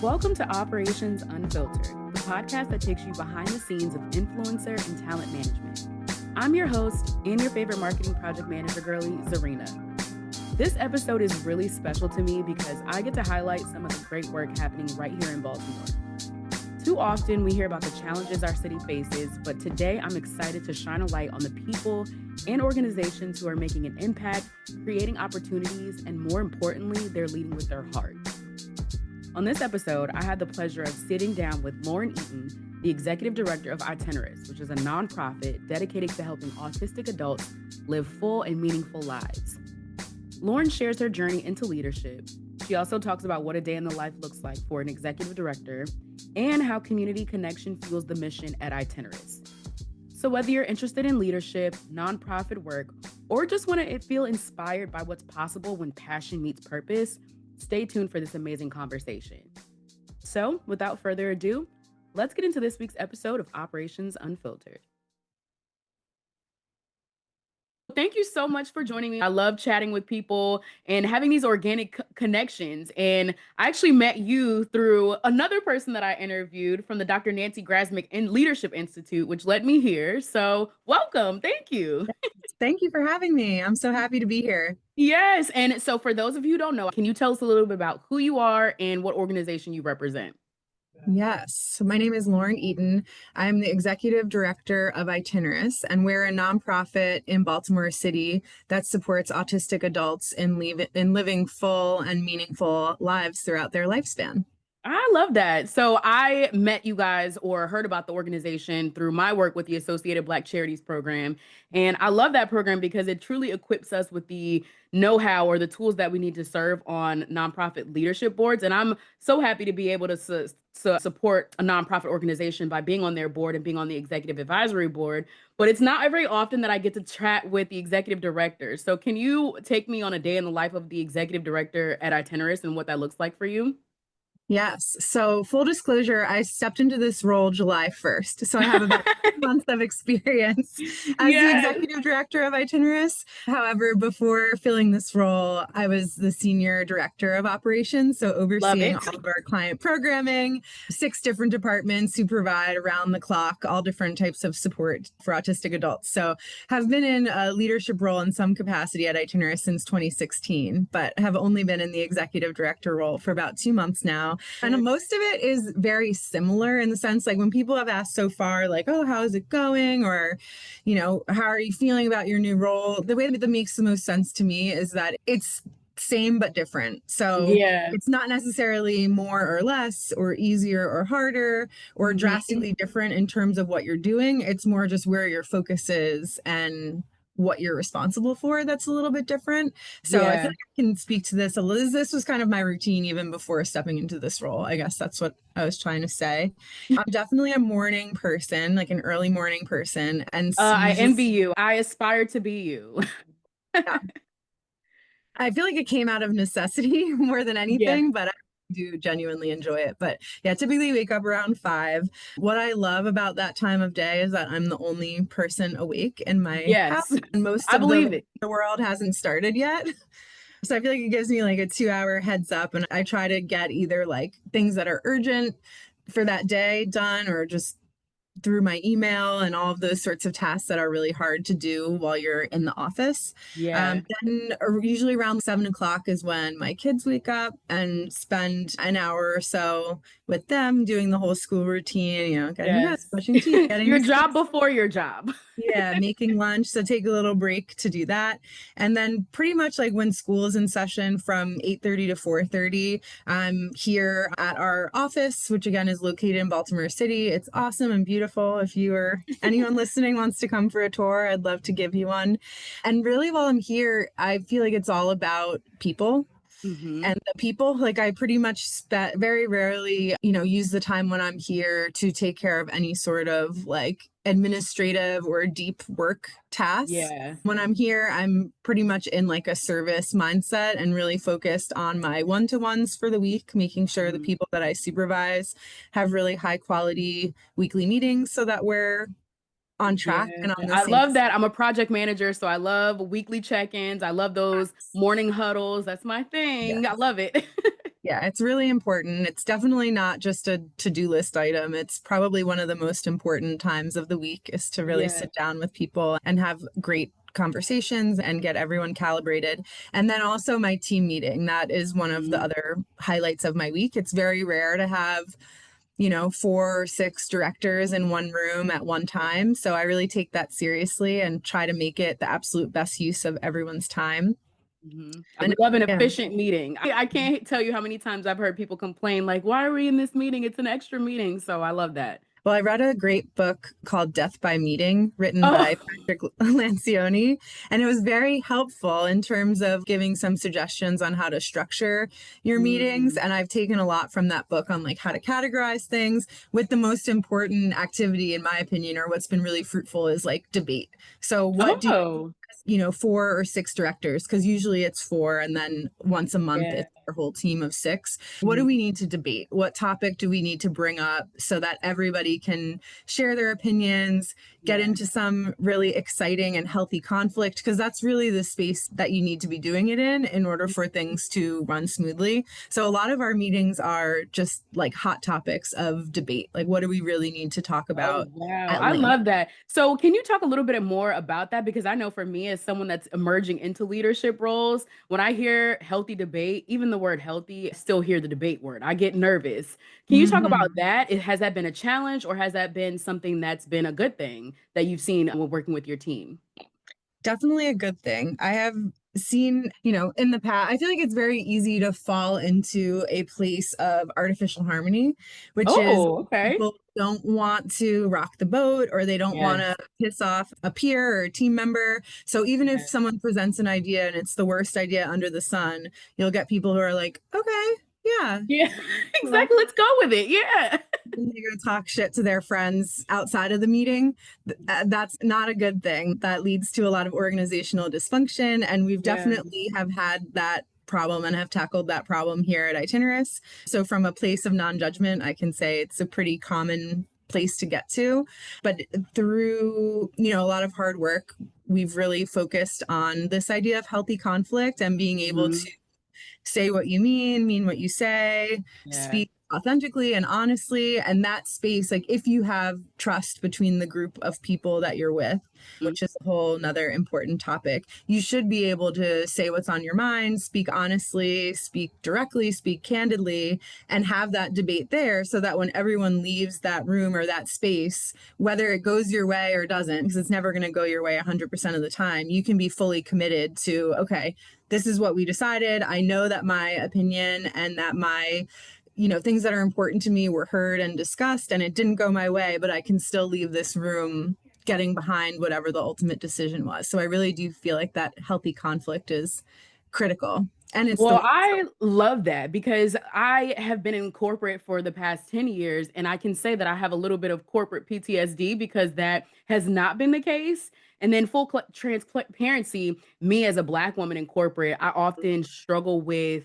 Welcome to Operations Unfiltered, the podcast that takes you behind the scenes of influencer and talent management. I'm your host and your favorite marketing project manager girlie, Zarina. This episode is really special to me because I get to highlight some of the great work happening right here in Baltimore. Too often we hear about the challenges our city faces, but today I'm excited to shine a light on the people and organizations who are making an impact, creating opportunities, and more importantly, they're leading with their heart. On this episode, I had the pleasure of sitting down with Lauren Eaton, the Executive Director of Itineris, which is a nonprofit dedicated to helping autistic adults live full and meaningful lives. Lauren shares her journey into leadership. She also talks about what a day in the life looks like for an executive director and how community connection fuels the mission at Itineris. So whether you're interested in leadership, nonprofit work, or just want to feel inspired by what's possible when passion meets purpose, stay tuned for this amazing conversation. So, without further ado, let's get into this week's episode of Operations Unfiltered. Thank you so much for joining me. I love chatting with people and having these organic connections. And I actually met you through another person that I interviewed from the Dr. Nancy Grasmick Leadership Institute, which led me here. So welcome. Thank you. Thank you for having me. I'm so happy to be here. Yes. And so for those of you who don't know, can you tell us a little bit about who you are and what organization you represent? Yes. So my name is Lauren Eaton. I'm the Executive Director of Itineris, and we're a nonprofit in Baltimore City that supports autistic adults in living full and meaningful lives throughout their lifespan. I love that. So I met you guys or heard about the organization through my work with the Associated Black Charities program. And I love that program because it truly equips us with the know-how or the tools that we need to serve on nonprofit leadership boards. And I'm so happy to be able to support a nonprofit organization by being on their board and being on the executive advisory board. But it's not very often that I get to chat with the executive director. So can you take me on a day in the life of the executive director at Itineris and what that looks like for you? Yes. So full disclosure, I stepped into this role July 1st. So I have about 2 months of experience as the executive director of Itineris. However, before filling this role, I was the senior director of operations. So overseeing all of our client programming, 6 different departments who provide around the clock, all different types of support for autistic adults. So have been in a leadership role in some capacity at Itineris since 2016, but have only been in the executive director role for about 2 months now. And most of it is very similar in the sense, like when people have asked so far, like, oh, how is it going? Or, you know, how are you feeling about your new role? The way that makes the most sense to me is that it's same but different. So it's not necessarily more or less or easier or harder or drastically different in terms of what you're doing. It's more just where your focus is and what you're responsible for that's a little bit different. So I feel like I can speak to this a little. This was kind of my routine even before stepping into this role. I guess that's what I was trying to say. I'm definitely a morning person, like an early morning person. And I envy you. I aspire to be you. I feel like it came out of necessity more than anything, but I do genuinely enjoy it. But yeah, typically wake up around 5. What I love about that time of day is that I'm the only person awake in my house, and most of the world hasn't started yet. So I feel like it gives me like a 2-hour heads up, and I try to get either like things that are urgent for that day done, or just through my email and all of those sorts of tasks that are really hard to do while you're in the office. Then usually around 7 o'clock is when my kids wake up, and spend an hour or so with them doing the whole school routine, you know, getting dressed, brushing teeth, getting your job before your job. Making lunch. So take a little break to do that. And then pretty much like when school is in session from 8:30 to 4:30, I'm here at our office, which again is located in Baltimore City. It's awesome and beautiful. If you or anyone listening wants to come for a tour, I'd love to give you one. And really while I'm here, I feel like it's all about people. And the people, like I pretty much very rarely, you know, use the time when I'm here to take care of any sort of like administrative or deep work tasks. When I'm here, I'm pretty much in like a service mindset and really focused on my one-to-ones for the week, making sure the people that I supervise have really high quality weekly meetings so that we're on track and on the I same. love that. I'm a project manager, so I love weekly check-ins. I love those morning huddles. That's my thing. I love it. Yeah, it's really important. It's definitely not just a to-do list item. It's probably one of the most important times of the week is to really Yeah. sit down with people and have great conversations and get everyone calibrated. And then also my team meeting. That is one of the Mhm. other highlights of my week. It's very rare to have, 4 or 6 directors in one room at one time. So I really take that seriously and try to make it the absolute best use of everyone's time. We And love an yeah. efficient meeting. I can't tell you how many times I've heard people complain, like, why are we in this meeting? It's an extra meeting. So I love that. Well, I read a great book called Death by Meeting, written Oh, by Patrick Lancioni, and it was very helpful in terms of giving some suggestions on how to structure your meetings. mm. And I've taken a lot from that book on like how to categorize things, with the most important activity, in my opinion, or what's been really fruitful is like debate. So what do 4 or 6 directors, because usually it's four, and then once a month Yeah. it's our whole team of 6. What do Mhm. we need to debate? What topic do we need to bring up so that everybody can share their opinions, get Yeah. into some really exciting and healthy conflict? Because that's really the space that you need to be doing it in order for things to run smoothly. So a lot of our meetings are just like hot topics of debate. Like, what do we really need to talk Oh, about wow. at I length? love that. So, can you talk a little bit more about that? Because I know for me, as someone that's emerging into leadership roles, when I hear healthy debate, even the word healthy, I still hear the debate word. I get nervous. Can you talk about Mhm. that? Has that been a challenge or has that been something that's been a good thing that you've seen when working with your team? Definitely a good thing. I have seen, in the past, I feel like it's very easy to fall into a place of artificial harmony, which is Oh, okay. people don't want to rock the boat or they don't want to Yes. piss off a peer or a team member. So even if Yes. someone presents an idea and it's the worst idea under the sun, you'll get people who are like, okay, yeah, Yeah, well, exactly. Let's go with it. Yeah. and they go talk shit to their friends outside of the meeting. That's not a good thing. That leads to a lot of organizational dysfunction. And we've Yeah. definitely have had that problem and have tackled that problem here at Itineris. So from a place of non-judgment, I can say it's a pretty common place to get to. But through, a lot of hard work, we've really focused on this idea of healthy conflict and being able to Mhm. say what you mean what you say, Yeah. speak authentically and honestly. And that space, like if you have trust between the group of people that you're with, Mhm. which is a whole nother important topic, you should be able to say what's on your mind, speak honestly, speak directly, speak candidly, and have that debate there so that when everyone leaves that room or that space, whether it goes your way or doesn't, because it's never going to go your way 100% of the time, you can be fully committed to, okay, this is what we decided. I know that my opinion and that my, things that are important to me were heard and discussed, and it didn't go my way, but I can still leave this room getting behind whatever the ultimate decision was. So I really do feel like that healthy conflict is critical. And it's the Well, I love that because I have been in corporate for the past 10 years, and I can say that I have a little bit of corporate PTSD because that has not been the case. And then transparency, me as a Black woman in corporate, I often struggle with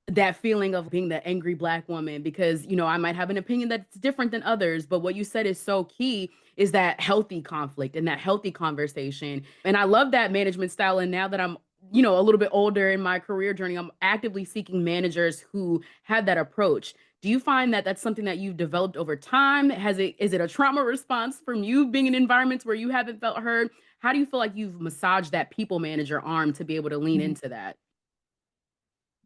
that feeling of being the angry Black woman because, I might have an opinion that's different than others. But what you said is so key is that healthy conflict and that healthy conversation. And I love that management style. And now that I'm a little bit older in my career journey, I'm actively seeking managers who have that approach. Do you find that that's something that you've developed over time? Is it a trauma response from you being in environments where you haven't felt heard? How do you feel like you've massaged that people manager arm to be able to lean into that?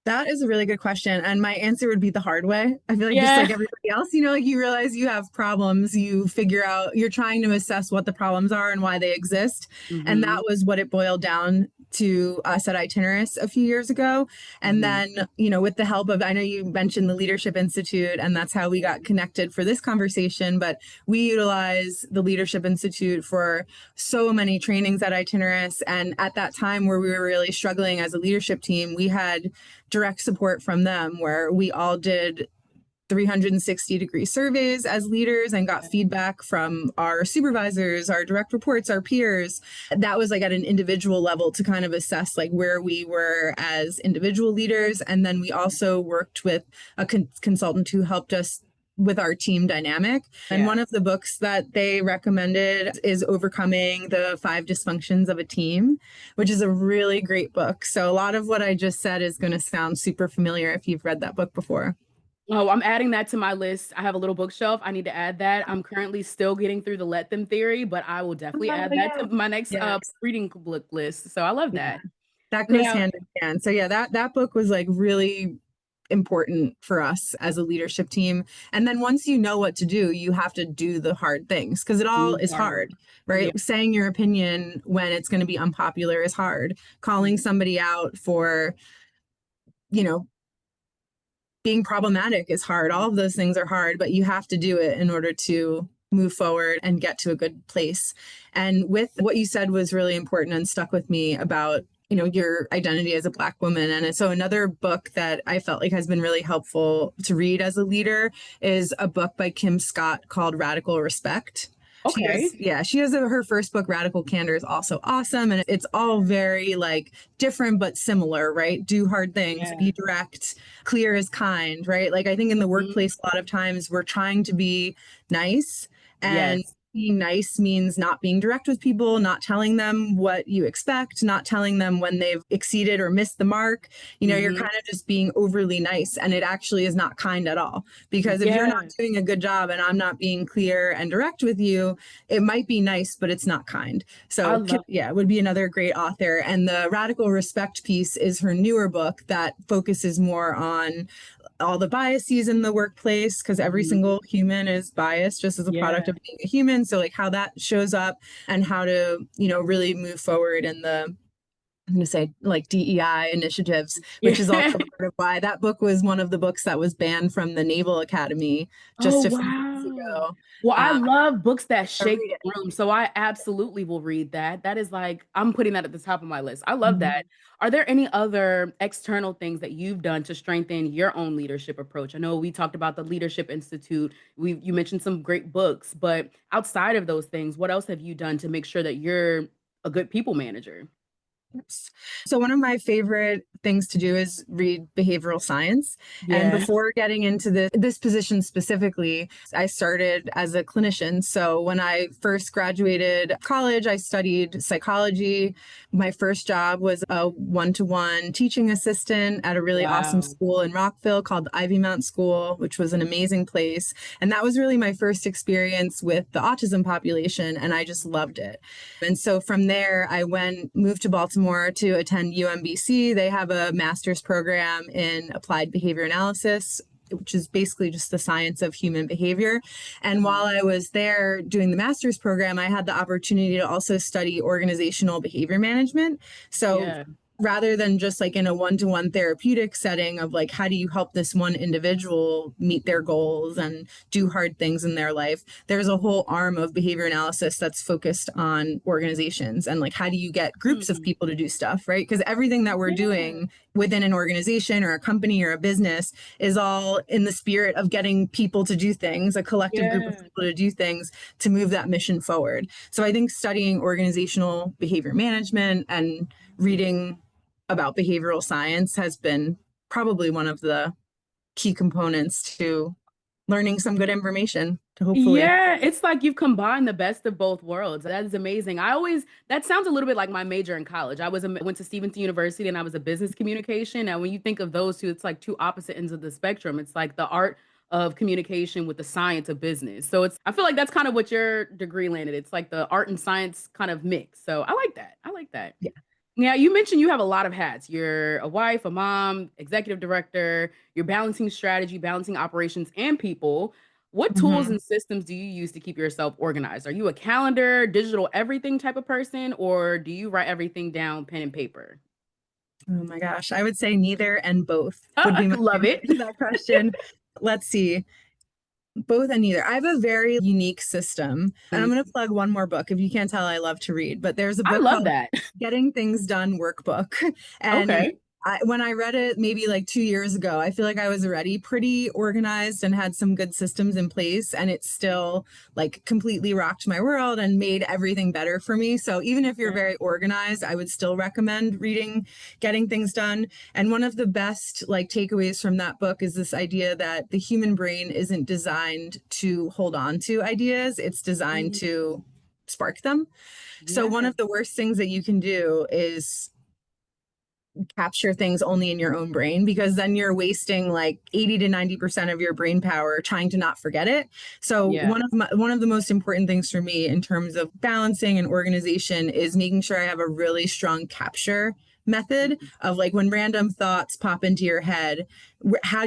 That is a really good question. And my answer would be the hard way. I feel like just Yeah. like everybody else, like you realize you have problems, you figure out, you're trying to assess what the problems are and why they exist. And that Mhm. was what it boiled down to us at Itineris a few years ago. And Mhm. then, with the help of, I know you mentioned the Leadership Institute, and that's how we got connected for this conversation, but we utilize the Leadership Institute for so many trainings at Itineris. And at that time where we were really struggling as a leadership team, we had direct support from them where we all did 360-degree surveys as leaders and got feedback from our supervisors, our direct reports, our peers. That was like at an individual level to kind of assess like where we were as individual leaders. And then we also worked with a consultant who helped us with our team dynamic. And Yeah. one of the books that they recommended is Overcoming the Five Dysfunctions of a Team, which is a really great book. So a lot of what I just said is going to sound super familiar if you've read that book before. Oh, I'm adding that to my list. I have a little bookshelf. I need to add that. I'm currently still getting through the Let Them theory, but I will definitely Oh, add that yeah. to my next Yes. reading book list. So I love Yeah. that. That goes Now, hand in hand. So yeah, that book was like really important for us as a leadership team. And then once you know what to do, you have to do the hard things because it all is hard. hard, Yeah. right? Saying your opinion when it's going to be unpopular is hard. Calling somebody out for, you know, being problematic is hard. All of those things are hard, but you have to do it in order to move forward and get to a good place. And with what you said was really important and stuck with me about, you know, your identity as a Black woman. And so another book that I felt like has been really helpful to read as a leader is a book by Kim Scott called Radical Respect. Okay. She has her first book, Radical Candor, is also awesome. And it's all very like different but similar, right? Do hard things, Yeah. be direct, clear is kind, right? Like I think in the Mhm. workplace, a lot of times we're trying to be nice, and Yes. being nice means not being direct with people, not telling them what you expect, not telling them when they've exceeded or missed the mark. You know, you're Hmm. kind of just being overly nice, and it actually is not kind at all. Because if you're not Yeah. doing a good job and I'm not being clear and direct with you, it might be nice, but it's not kind. I So, love yeah, would be another great author. And the Radical Respect piece is her newer book that focuses more on all the biases in the workplace because every Mhm. single human is biased just as a product Yeah. of being a human. So, like, how that shows up and how to, you know, really move forward in the I'm going to say like DEI initiatives, which is Yeah. also part of why that book was one of the books that was banned from the Naval Academy Oh, just a few years wow. ago. Well, I Uh, love books that I shake read the it. room, so I absolutely will read that. That is like I'm putting that at the top of my list. I love Mhm. that. Are there any other external things that you've done to strengthen your own leadership approach? I know we talked about the Leadership Institute. You mentioned some great books, but outside of those things, what else have you done to make sure that you're a good people manager? Yes. So one of my favorite things to do is read behavioral science. And Yeah. before getting into this position specifically, I started as a clinician. So when I first graduated college, I studied psychology. My first job was a one-to-one teaching assistant at a really awesome Wow. school in Rockville called Ivy Mount School, which was an amazing place. And that was really my first experience with the autism population, and I just loved it. And so from there, moved to Baltimore to attend UMBC. They have a master's program in applied behavior analysis, which is basically just the science of human behavior. And while Mhm. I was there doing the master's program, I had the opportunity to also study organizational behavior management. So Yeah. rather than just like in a one-to-one therapeutic setting of like how do you help this one individual meet their goals and do hard things in their life, there's a whole arm of behavior analysis that's focused on organizations and like how do you get groups of Hmm. people to do stuff, right? Because everything that we're Yeah. doing within an organization or a company or a business is all in the spirit of getting people to do things, a collective group of Yeah. people to do things to move that mission forward. So I think studying organizational behavior management and reading about behavioral science has been probably one of the key components to learning some good information to hopefully. Yeah, it's like you've combined the best of both worlds. That is amazing. That sounds a little bit like my major in college. Went to Stevenson University and I was a business communication. Now, when you think of those two, it's like two opposite ends of the spectrum. It's like the art of communication with the science of business. I feel like that's kind of what your degree landed. It's like the art and science kind of mix. So I like that. I like that. Yeah. Now, you mentioned you have a lot of hats. You're a wife, a mom, executive director. You're balancing strategy, balancing operations and people. What tools Mhm. and systems do you use to keep yourself organized? Are you a calendar, digital everything type of person, or do you write everything down pen and paper? Oh my gosh. I would say neither and both would I be my love answer it. to that question. Let's see. Both and neither. I have a very unique system. And I'm Mm, going to plug one more book. If you can't tell, I love to read, but there's a I book love called that. Getting Things Done Workbook. And Okay. When I read it maybe like 2 years ago, I feel like I was already pretty organized and had some good systems in place, and it still like completely rocked my world and made everything better for me. So even if you're Yeah. very organized, I would still recommend reading Getting Things Done. And one of the best like takeaways from that book is this idea that the human brain isn't designed to hold on to ideas, it's designed Mm, to spark them. So one yeah. of the worst things that you can do is capture things only in your own brain, because then you're wasting like 80 to 90% of your brain power trying to not forget it. So Yeah. one of the most important things for me in terms of balancing and organization is making sure I have a really strong capture method of like when random thoughts pop into your head, where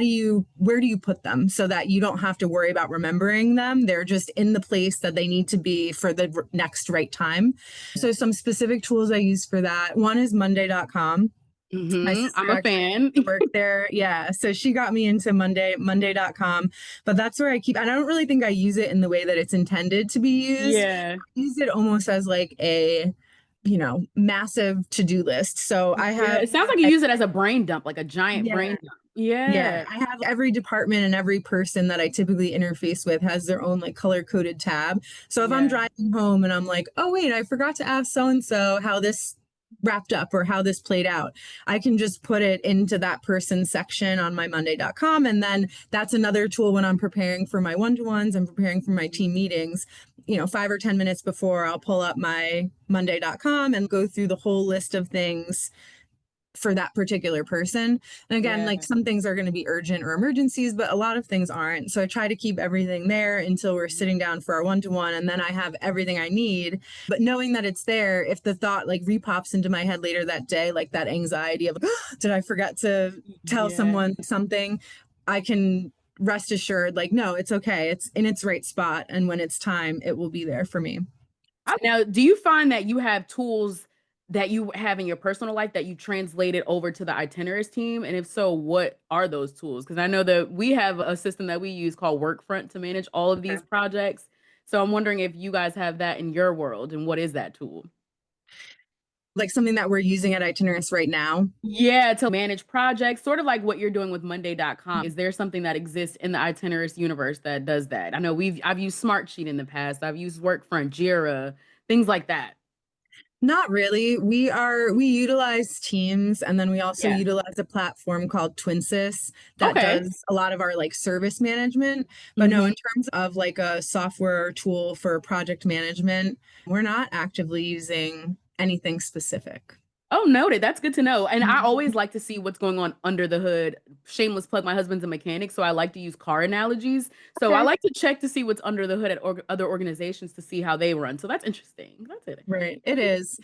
do you put them so that you don't have to worry about remembering them? They're just in the place that they need to be for the next right time. So some specific tools I use for that, one is monday.com. My sister I'm a actually fan. worked there. Yeah. So she got me into monday.com. But that's where and I don't really think I use it in the way that it's intended to be used. Yeah. I use it almost as like a, massive to-do list. So I Yeah. have, It sounds like you use it as a brain dump, like a giant yeah, brain dump. yeah, Yeah. I have every department and every person that I typically interface with has their own like color coded tab. So if I'm Yeah. driving home and I'm like, oh, wait, I forgot to ask so and so how this wrapped up or how this played out, I can just put it into that person's section on my monday.com. And then that's another tool when I'm preparing for my one-to-ones and preparing for my team meetings. 5 or 10 minutes before, I'll pull up my monday.com and go through the whole list of things for that particular person. And again, Yeah. like some things are going to be urgent or emergencies, but a lot of things aren't. So I try to keep everything there until we're sitting down for our one-to-one, and then I have everything I need. But knowing that it's there, if the thought like repops into my head later that day, like that anxiety of, did I forget to tell Yeah. someone something? I can rest assured, like, no, it's okay. It's in its right spot. And when it's time, it will be there for me. Now, do you find that you have tools that you have in your personal life that you translated over to the Itineris team? And if so, what are those tools? Because I know that we have a system that we use called Workfront to manage all of these projects. So I'm wondering if you guys have that in your world, and what is that tool? Like something that we're using at Itinerants right now. Yeah, to manage projects, sort of like what you're doing with Monday.com. Is there something that exists in the Itinerist universe that does that? I know I've used Smartsheet in the past. I've used Workfront, Jira, things like that. Not really. We utilize Teams, and then we also Yeah. utilize a platform called Twinsys that Okay. does a lot of our like service management. But no, hmm in terms of like a software tool for project management, we're not actively using anything specific. Oh, noted. That's good to know. And I Mhm. always like to see what's going on under the hood. Shameless plug, my husband's a mechanic, so I like to use car analogies. So I Okay. like to check to see what's under the hood at other organizations to see how they run. So that's interesting. That's it. Right. It is.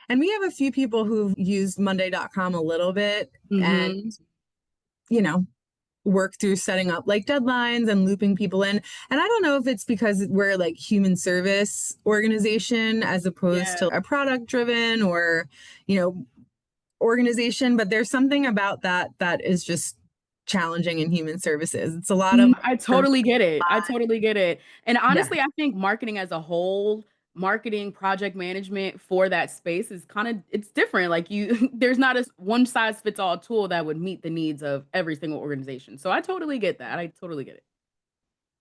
And we have a few people who've used monday.com a little bit and, hmm you know, work through setting up like deadlines and looping people in. And I don't know if it's because we're like human service organization as opposed Yeah. to a product driven or, you know, organization, but there's something about that is just challenging in human services. It's a lot of I totally get it. I totally get it. And yeah. honestly, I think marketing as a whole, marketing, project management for that space is kind of it's different. Like there's not a one size fits all tool that would meet the needs of every single organization. So I totally get that. I totally get it.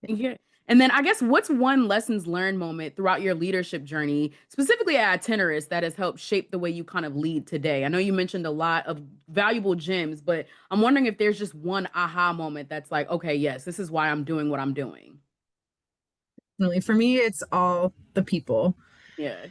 Yeah. And then I guess what's one lessons learned moment throughout your leadership journey, specifically at Itineris, that has helped shape the way you kind of lead today? I know you mentioned a lot of valuable gems, but I'm wondering if there's just one aha moment that's like, okay, yes, this is why I'm doing what I'm doing. Really, for me, it's all the people. Yeah.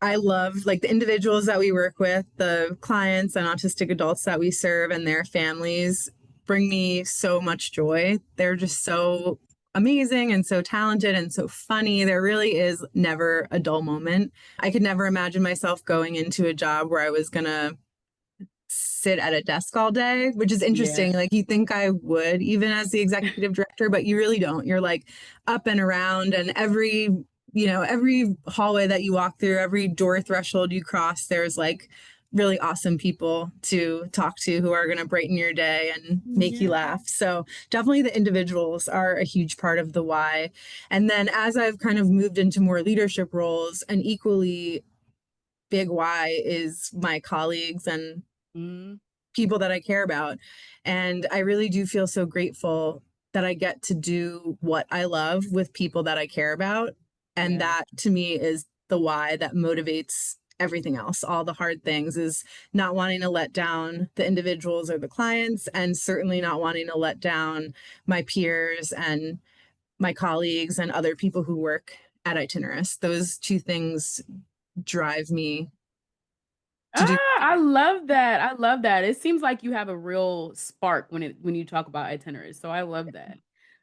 I love like the individuals that we work with, the clients and autistic adults that we serve and their families bring me so much joy. They're just so amazing and so talented and so funny. There really is never a dull moment. I could never imagine myself going into a job where I was going to sit at a desk all day, which is Yeah. interesting. Like you think I would, even as the executive director, but you really don't. You're like up and around, and every hallway that you walk through, every door threshold you cross, there's like really awesome people to talk to who are going to brighten your day and make you Yeah. laugh. So definitely the individuals are a huge part of the why. And then as I've kind of moved into more leadership roles, an equally big why is my colleagues and Mhm. people that I care about. And I really do feel so grateful that I get to do what I love with people that I care about. And Yeah. that to me is the why that motivates everything else. All the hard things is not wanting to let down the individuals or the clients, and certainly not wanting to let down my peers and my colleagues and other people who work at Itineris. Those two things drive me to do. I love that. I love that. It seems like you have a real spark when you talk about itineraries. So I love that.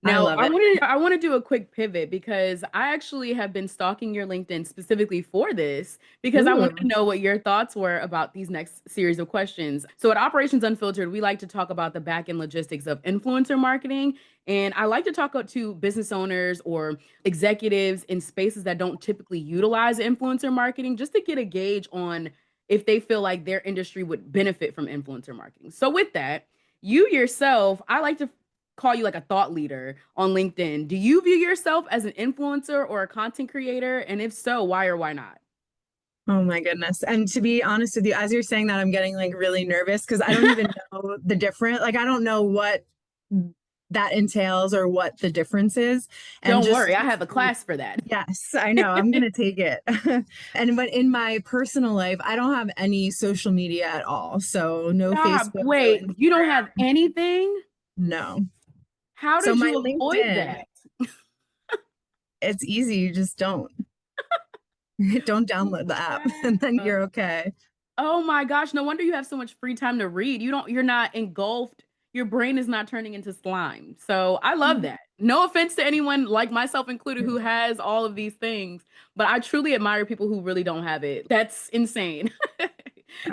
I Now, love it. I want to do a quick pivot because I actually have been stalking your LinkedIn specifically for this because I wanted to Ooh. know what your thoughts were about these next series of questions. So at Operations Unfiltered, we like to talk about the back end logistics of influencer marketing. And I like to talk to business owners or executives in spaces that don't typically utilize influencer marketing just to get a gauge on if they feel like their industry would benefit from influencer marketing. So with that, you yourself, I like to call you like a thought leader on LinkedIn. Do you view yourself as an influencer or a content creator? And if so, why or why not? Oh my goodness. And to be honest with you, as you're saying that, I'm getting like really nervous because I don't even know the difference. Like, I don't know what that entails or what the difference is. And Don't worry, just, I have a class for that. yes, I know. I'm going to take it. And but in my personal life, I don't have any social media at all. So no Stop. Facebook, no Wait, you don't have Instagram, anything? no. How So did my you avoid LinkedIn, that? it's easy. You just don't. Don't download the app and then Wow. you're okay. Oh my gosh, no wonder you have so much free time to read. You're not engulfed. Your brain is not turning into slime. So I love that. No offense to anyone like myself included who has all of these things, but I truly admire people who really don't have it. That's insane.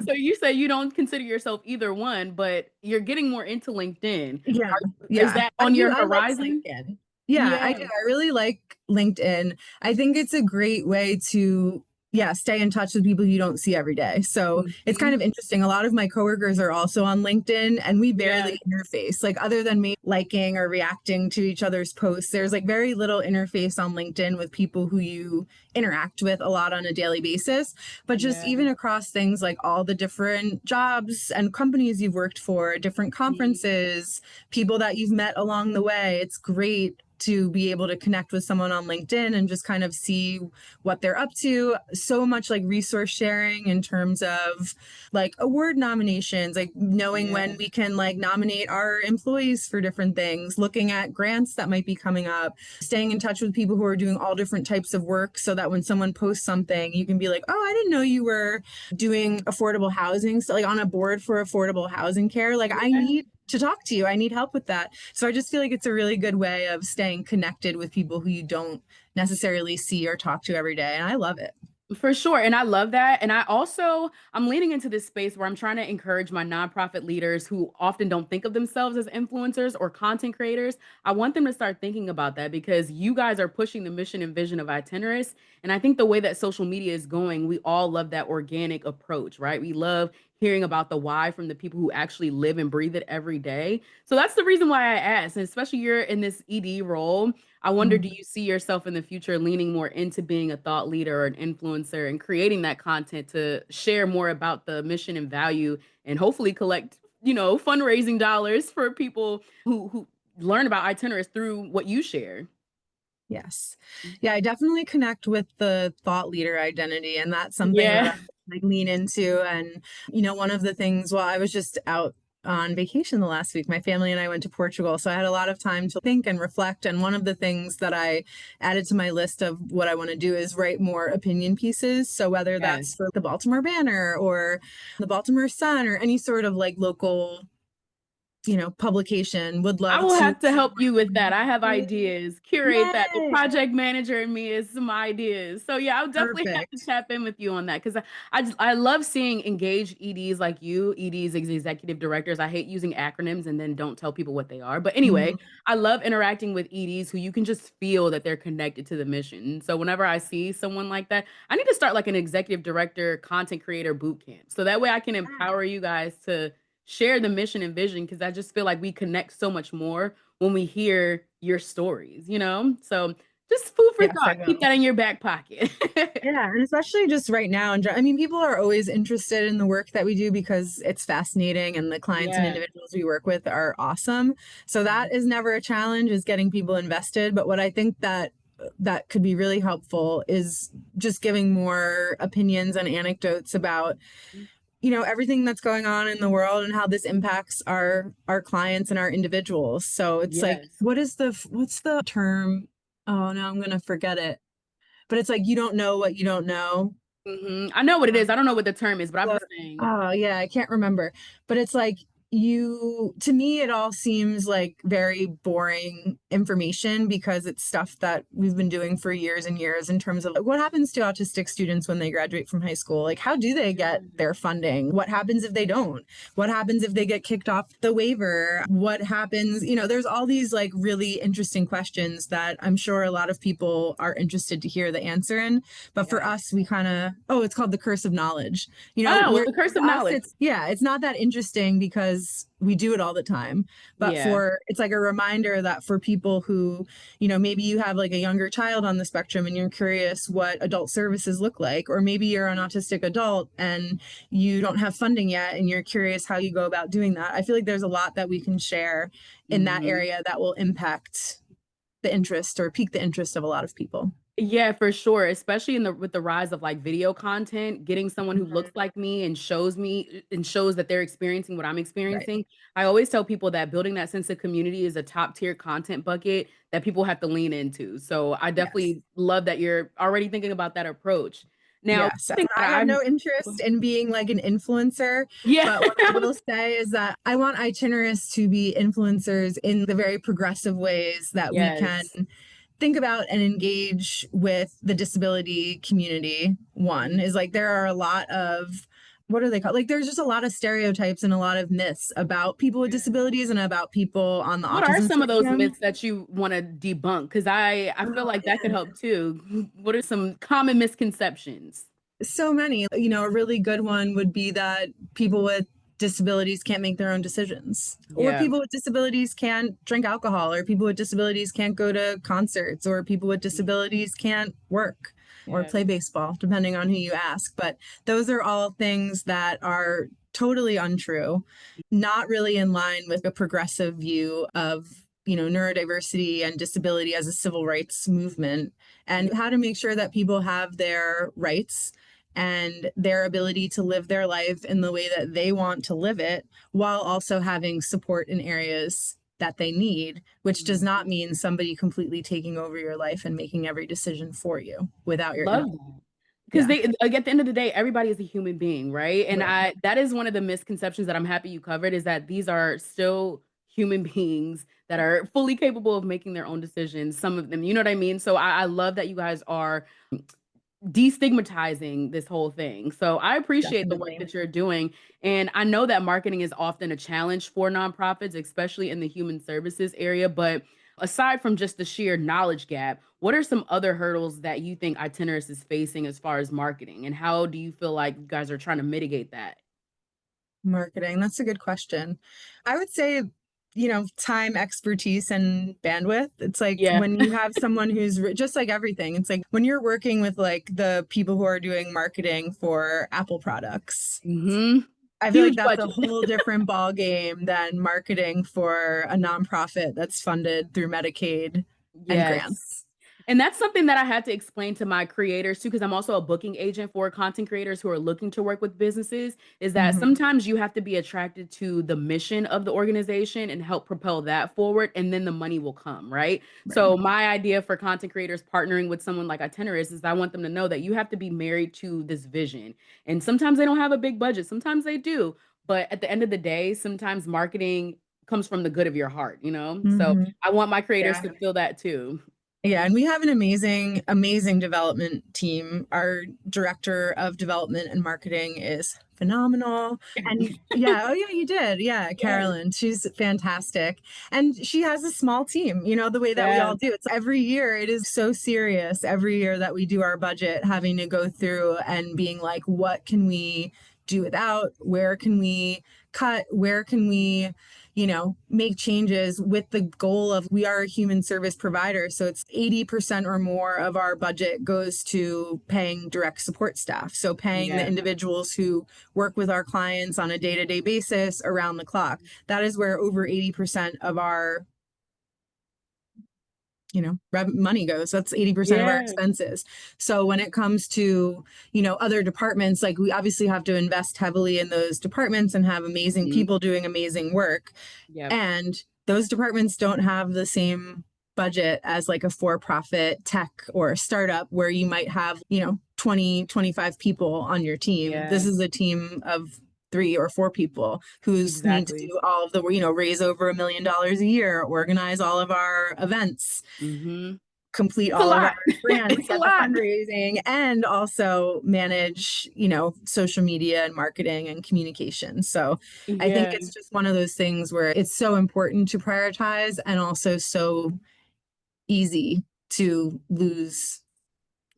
So you say you don't consider yourself either one, but you're getting more into LinkedIn. Yeah, Is yeah. that I on do. your I like horizon? LinkedIn. Yeah, I Yeah. do. I really like LinkedIn. I think it's a great way to, yeah, stay in touch with people you don't see every day. So it's kind Mhm. of interesting. A lot of my coworkers are also on LinkedIn and we Yeah. barely interface. Like, other than me liking or reacting to each other's posts, there's like very little interface on LinkedIn with people who you interact with a lot on a daily basis. But just Yeah. even across things like all the different jobs and companies you've worked for, different conferences, people that you've met along the way. It's great to be able to connect with someone on LinkedIn and just kind of see what they're up to. So much like resource sharing in terms of like award nominations, like knowing Yeah. when we can like nominate our employees for different things, looking at grants that might be coming up, staying in touch with people who are doing all different types of work so that when someone posts something, you can be like, oh, I didn't know you were doing affordable housing. So like on a board for affordable housing care, like I Yeah. need to talk to you. I need help with that. So I just feel like it's a really good way of staying connected with people who you don't necessarily see or talk to every day. And I love it. For sure. And I love that. And I'm leaning into this space where I'm trying to encourage my nonprofit leaders who often don't think of themselves as influencers or content creators. I want them to start thinking about that because you guys are pushing the mission and vision of Itineris. And I think the way that social media is going, we all love that organic approach, right? We love hearing about the why from the people who actually live and breathe it every day. So that's the reason why I asked, and especially you're in this ED role. I wonder, do Mhm. you see yourself in the future leaning more into being a thought leader or an influencer and creating that content to share more about the mission and value and hopefully collect, fundraising dollars for people who learn about itineraries through what you share? Yes. Yeah, I definitely connect with the thought leader identity, and that's something that I Yeah. like lean into. And, one of the things, well, I was just out on vacation the last week. My family and I went to Portugal, so I had a lot of time to think and reflect. And one of the things that I added to my list of what I want to do is write more opinion pieces. So whether Yes. that's for the Baltimore Banner or the Baltimore Sun or any sort of like local, publication, would I love will to. have to help you with that. I have ideas. Curate that. The Yay! project manager in me is some ideas. So yeah, I'll definitely have to Perfect. tap in with you on that because I love seeing engaged EDs like you, EDs executive directors. I hate using acronyms and then don't tell people what they are. But anyway, Mhm. I love interacting with EDs who you can just feel that they're connected to the mission. So whenever I see someone like that, I need to start like an executive director, content creator boot camp. So that way I can empower you guys to share the mission and vision because I just feel like we connect so much more when we hear your stories, you know? So Just food for Yes, I thought. Keep will. that in your back pocket. Yeah, and especially just right now. And I mean, people are always interested in the work that we do because it's fascinating and the clients and Yeah. individuals we work with are awesome. So that is never a challenge, is getting people invested. But what I think that could be really helpful is just giving more opinions and anecdotes about, everything that's going on in the world and how this impacts our clients and our individuals. So it's like, Yes. what's the term? Oh, now I'm gonna forget it. But it's like you don't know what you don't know. I know what it is. Um, I don't know what the term is, but I'm well, just saying. oh yeah, I can't remember. But it's like to me, it all seems like very boring information because it's stuff that we've been doing for years and years in terms of like, what happens to autistic students when they graduate from high school? Like, how do they get their funding? What happens if they don't? What happens if they get kicked off the waiver? What happens? There's all these like really interesting questions that I'm sure a lot of people are interested to hear the answer in. But for Yeah. us, we kind of, it's called the curse of knowledge. Oh, well, We're the curse of us, knowledge. it's not that interesting because we do it all the time. But Yeah. it's like a reminder that for people who, maybe you have like a younger child on the spectrum and you're curious what adult services look like, or maybe you're an autistic adult and you don't have funding yet and you're curious how you go about doing that. I feel like there's a lot that we can share in that hmm area that will impact the interest or pique the interest of a lot of people. Yeah, for sure. Especially in the with the rise of like video content, getting someone who looks like me and shows that they're experiencing what I'm Right. experiencing. I always tell people that building that sense of community is a top tier content bucket that people have to lean into. So I Yes. definitely love that you're already thinking about that approach. Now, Yes, something I that have I'm no interest in being like an influencer, yeah. but what I will say is that I want Itineris to be influencers in the very progressive ways that we can Yes. think about and engage with the disability community. One is like there are a lot of, what are they called? Like there's just a lot of stereotypes and a lot of myths about people with disabilities and about people on the What are autism some of those spectrum. myths that you want to debunk? Because I feel like that could help too. What are some common misconceptions? So many. A really good one would be that people with disabilities can't make their own decisions, or Yeah. people with disabilities can't drink alcohol, or people with disabilities can't go to concerts, or people with disabilities can't work or Yeah. play baseball, depending on who you ask. But those are all things that are totally untrue, not really in line with a progressive view of neurodiversity and disability as a civil rights movement, Yeah. and how to make sure that people have their rights and their ability to live their life in the way that they want to live it, while also having support in areas that they need, which does not mean somebody completely taking over your life and making every decision for you without your Love input. that. Because Yeah, they like at the end of the day, everybody is a human being, right? And right. I that is one of the misconceptions that I'm happy you covered is that these are still human beings that are fully capable of making their own decisions. Some of them, you know what I mean? So I love that you guys are destigmatizing this whole thing. So I appreciate the work Definitely. that you're doing. And I know that marketing is often a challenge for nonprofits, especially in the human services area. But aside from just the sheer knowledge gap, what are some other hurdles that you think Itinerus is facing as far as marketing? And how do you feel like you guys are trying to mitigate that? Marketing, that's a good question. I would say, time, expertise, and bandwidth. It's like Yeah. when you have someone who's just like everything, it's like when you're working with like the people who are doing marketing for Apple products. hmm I feel like Huge that's a budget. whole different ball game than marketing for a nonprofit that's funded through Medicaid and Yes. grants. And that's something that I had to explain to my creators too, because I'm also a booking agent for content creators who are looking to work with businesses. Is that Hmm. sometimes you have to be attracted to the mission of the organization and help propel that forward, and then the money will come, right? Right. So, my idea for content creators partnering with someone like Itinerist is I want them to know that you have to be married to this vision. And sometimes they don't have a big budget, sometimes they do. But at the end of the day, sometimes marketing comes from the good of your heart, you know? So, Hmm. I want my creators Yeah. to feel that too. Yeah, and we have an amazing, amazing development team. Our director of development and marketing is phenomenal. And yeah, oh yeah, you did. Yeah, Yes. Carolyn, she's fantastic. And she has a small team, the way that we Yeah. all do. It's every year, it is so serious every year that we do our budget, having to go through and being like, what can we do without? Where can we cut? Where can we make changes with the goal of we are a human service provider. So it's 80% or more of our budget goes to paying direct support staff. So paying the Yeah. individuals who work with our clients on a day-to-day basis around the clock. That is where over 80% of our money goes. That's 80% of our Yeah. expenses. So when it comes to, other departments, like we obviously have to invest heavily in those departments and have amazing Mhm. people doing amazing work. Yep. And those departments don't have the same budget as like a for-profit tech or a startup where you might have, 20, 25 people on your team. This Yeah. is a team of 3 or 4 people who need to Exactly. do all of the, raise over $1 million a year, organize all of our events, Mm-hmm. complete It's a all of our lot. grants, It's a get the lot. fundraising, and also manage, social media and marketing and communication. So I think Yeah. it's just one of those things where it's so important to prioritize and also so easy to lose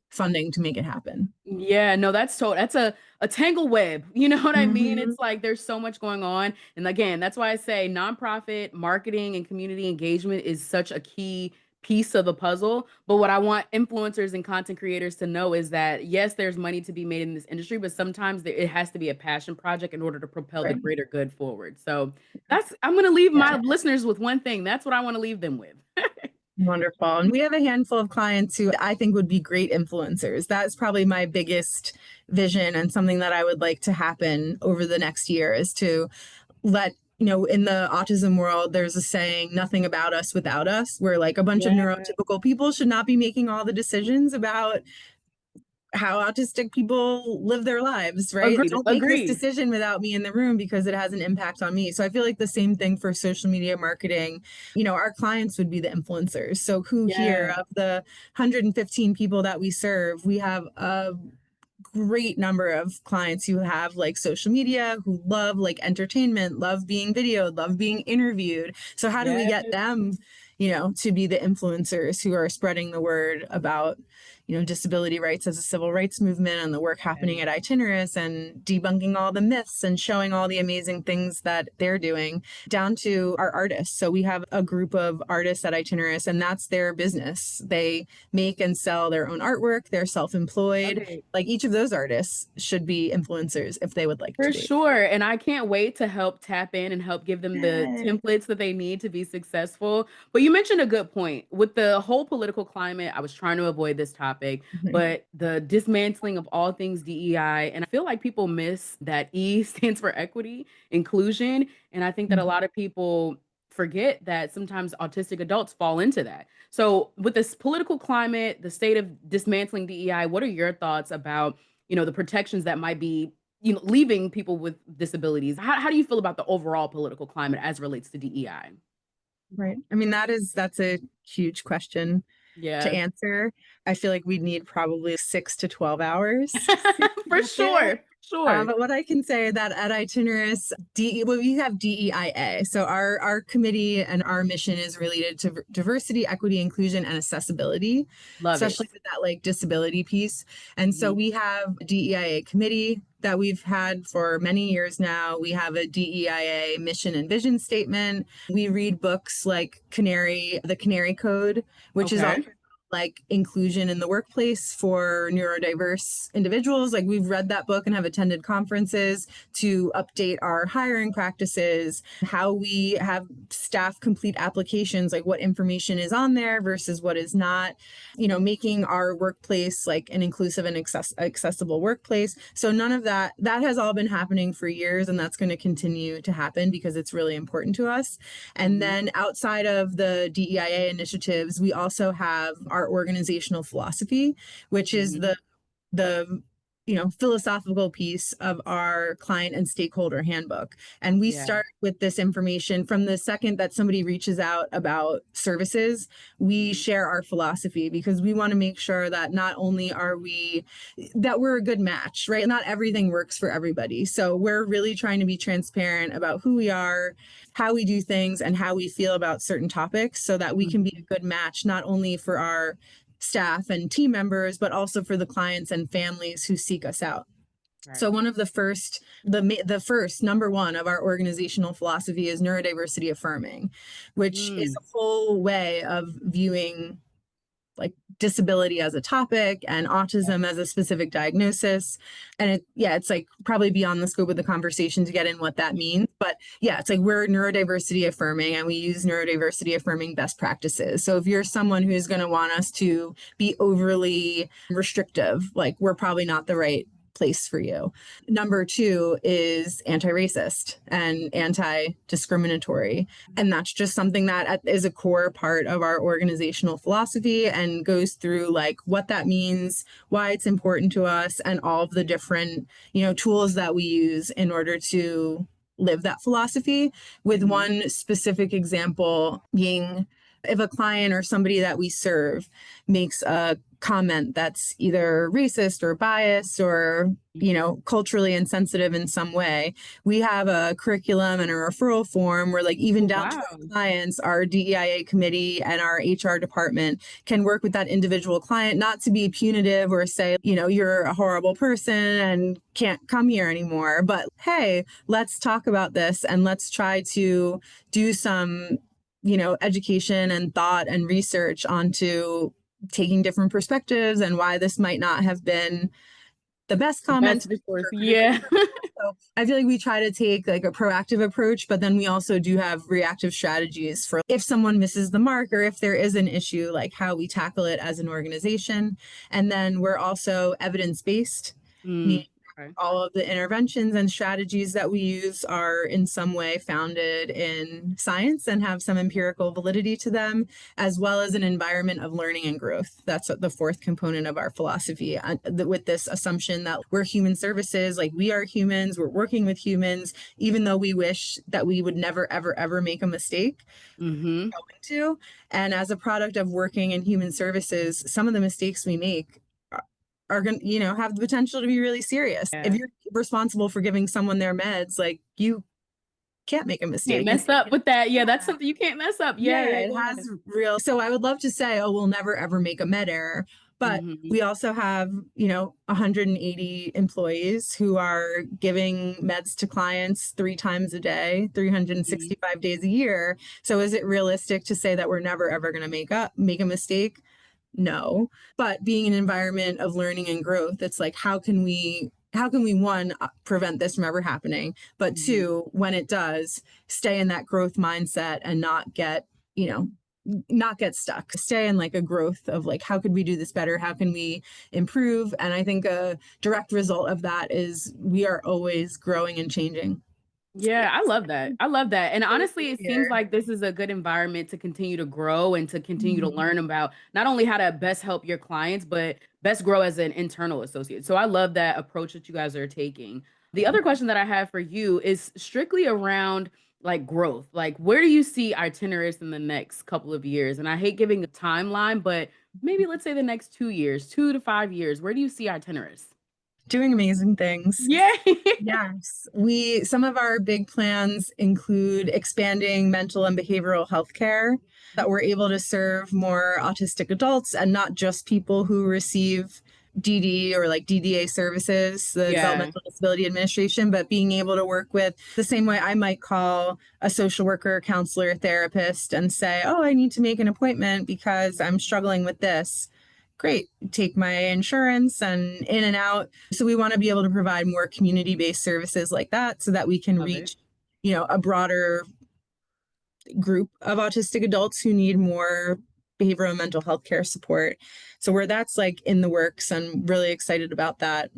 funding to make it happen. Yeah, no, that's a tangle web. You know what I mean? Mm-hmm. It's like there's so much going on. And again, that's why I say nonprofit marketing and community engagement is such a key piece of the puzzle. But what I want influencers and content creators to know is that yes, there's money to be made in this industry, but sometimes it has to be a passion project in order to propel the Right. greater good forward. So that's I'm gonna leave Yeah. my listeners with one thing. That's what I want to leave them with. Wonderful. And we have a handful of clients who I think would be great influencers. That's probably my biggest vision and something that I would like to happen over the next year is to let, in the autism world, there's a saying, nothing about us without us, where like a bunch of Yeah. neurotypical people should not be making all the decisions about how autistic people live their lives, right? Agreed. Don't make this Agreed. decision without me in the room because it has an impact on me. So I feel like the same thing for social media marketing. Our clients would be the influencers. So who here Yeah. of the 115 people that we serve, we have a great number of clients who have like social media, who love like entertainment, love being videoed, love being interviewed. So how do we Yeah. get them, to be the influencers who are spreading the word about, disability rights as a civil rights movement and the work happening at Itineris and debunking all the myths and showing all the amazing things that they're doing down to our artists. So we have a group of artists at Itineris and that's their business. They make and sell their own artwork. They're self-employed. Okay. Like each of those artists should be influencers if they would like to For be. sure. And I can't wait to help tap in and help give them the Yay. templates that they need to be successful. But you mentioned a good point. With the whole political climate, I was trying to avoid this topic, but the dismantling of all things DEI, and I feel like people miss that E stands for equity, inclusion. And I think that a lot of people forget that sometimes autistic adults fall into that. So, with this political climate, the state of dismantling DEI, what are your thoughts about, the protections that might be leaving people with disabilities. How do you feel about the overall political climate as relates to DEI? Right. I mean, that's a huge question to Yeah, answer. I feel like we'd need probably 6 to 12 hours to for get there. sure, sure. But what I can say that at Itineris, we have DEIA. So our committee and our mission is related to diversity, equity, inclusion, and accessibility, Love it. especially with that like disability piece. And so Mhm. we have DEIA committee that we've had for many years now. We have a DEIA mission and vision statement. We read books like The Canary Code, which is all Okay. like inclusion in the workplace for neurodiverse individuals. Like we've read that book and have attended conferences to update our hiring practices, how we have staff complete applications, like what information is on there versus what is not, making our workplace like an inclusive and accessible workplace. So none of that has all been happening for years and that's going to continue to happen because it's really important to us. And Mhm. then outside of the DEIA initiatives, we also have our organizational philosophy, which is Mhm. the philosophical piece of our client and stakeholder handbook. And we Yeah. start with this information from the second that somebody reaches out about services. We Mhm. share our philosophy because we want to make sure that not only that we're a good match, right? Not everything works for everybody. So we're really trying to be transparent about who we are, how we do things, and how we feel about certain topics so that we can be Mhm. a good match, not only for our staff and team members, but also for the clients and families who seek us out. So one of the first number one of our organizational philosophy is neurodiversity affirming, which is a whole way of viewing like disability as a topic and autism as a specific diagnosis. And it's like probably beyond the scope of the conversation to get in what that means. But yeah, it's like we're neurodiversity affirming and we use neurodiversity affirming best practices. So if you're someone who is going to want us to be overly restrictive, like we're probably not the right place for you. Number two is anti-racist and anti-discriminatory. And that's just something that is a core part of our organizational philosophy and goes through like what that means, why it's important to us, and all of the different, tools that we use in order to live that philosophy, with one specific example being if a client or somebody that we serve makes a comment that's either racist or biased or culturally insensitive in some way, we have a curriculum and a referral form where like even down to our clients, our DEIA committee and our HR department can work with that individual client, not to be punitive or say, you're a horrible person and can't come here anymore, but hey, let's talk about this and let's try to do some education and thought and research onto taking different perspectives and why this might not have been the best comment. Yeah. So I feel like we try to take like a proactive approach, but then we also do have reactive strategies for if someone misses the mark or if there is an issue, like how we tackle it as an organization. And then we're also evidence-based, meaning all of the interventions and strategies that we use are in some way founded in science and have some empirical validity to them, as well as an environment of learning and growth. That's the fourth component of our philosophy, with this assumption that we're human services, like we are humans, we're working with humans, even though we wish that we would never, ever, ever make a mistake. Going to. And as a product of working in human services, some of the mistakes we make are going to, have the potential to be really serious. If you're responsible for giving someone their meds, like you can't make a mistake. Can't mess up with that. Yeah, that's something you can't mess up. It has real. So I would love to say, oh, we'll never ever make a med error. But we also have, 180 employees who are giving meds to clients 3 times a day, 365 days a year. So is it realistic to say that we're never ever going to make a mistake? No, but being an environment of learning and growth, it's like, how can we one, prevent this from ever happening, but two, when it does, stay in that growth mindset and not get stuck, stay in like a growth of like, how could we do this better? How can we improve? And I think a direct result of that is we are always growing and changing. Yeah, I love that. And honestly, it seems like this is a good environment to continue to grow and to continue to learn about not only how to best help your clients, but best grow as an internal associate. So I love that approach that you guys are taking. The other question that I have for you is strictly around like growth. Like, where do you see Itineris in the next couple of years? And I hate giving a timeline, but maybe let's say the next 2 years, 2 to 5 years. Where do you see Itineris? Doing amazing things. Yeah. Yes. Some of our big plans include expanding mental and behavioral health care, that we're able to serve more autistic adults and not just people who receive DD or like DDA services, the Developmental Disability Administration, but being able to work with the same way I might call a social worker, counselor, therapist and say, oh, I need to make an appointment because I'm struggling with this. Great, take my insurance and in and out. So we want to be able to provide more community-based services like that so that we can reach, a broader group of autistic adults who need more behavioral and mental health care support. So where that's like in the works, I'm really excited about that.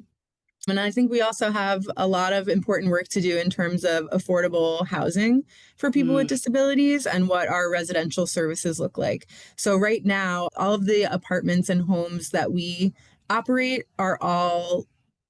And I think we also have a lot of important work to do in terms of affordable housing for people with disabilities and what our residential services look like. So right now, all of the apartments and homes that we operate are all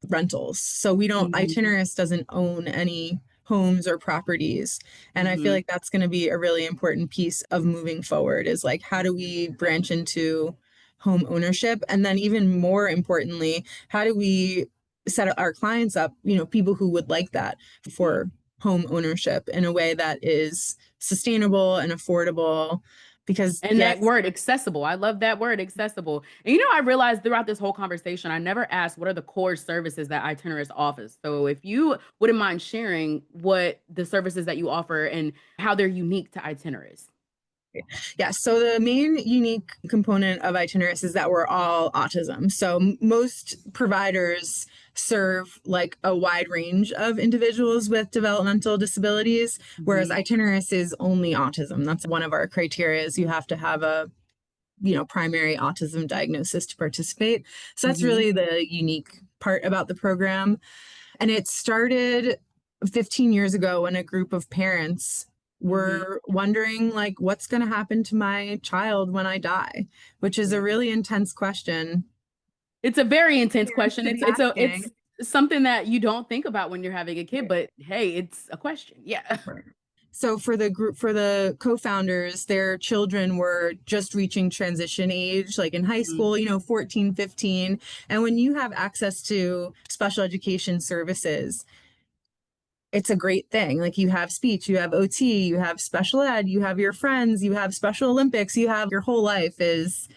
rentals. So we don't, Itineris doesn't own any homes or properties. And I feel like that's going to be a really important piece of moving forward is like, how do we branch into home ownership? And then even more importantly, how do we set our clients up, people who would like that for home ownership in a way that is sustainable and affordable, because And that word accessible. I love that word accessible. And I realized throughout this whole conversation, I never asked what are the core services that Itineris offers. So if you wouldn't mind sharing what the services that you offer and how they're unique to Itineris. Yeah, so the main unique component of Itineris is that we're all autism. So most providers serve like a wide range of individuals with developmental disabilities, whereas Mhm. Itineris is only autism. That's one of our criteria is you have to have a primary autism diagnosis to participate. So that's Mhm. really the unique part about the program. And it started 15 years ago when a group of parents Mhm. were wondering like what's going to happen to my child when I die, which is a Yeah. really intense question. It's a very intense Parents question. to be It's asking. something that you don't think about when you're having a kid, but hey, it's a question. Yeah. Right. So for the group, for the co-founders, their children were just reaching transition age, like in high Mhm. school, 14, 15. And when you have access to special education services, it's a great thing. Like you have speech, you have OT, you have special ed, you have your friends, you have Special Olympics, you have your whole life is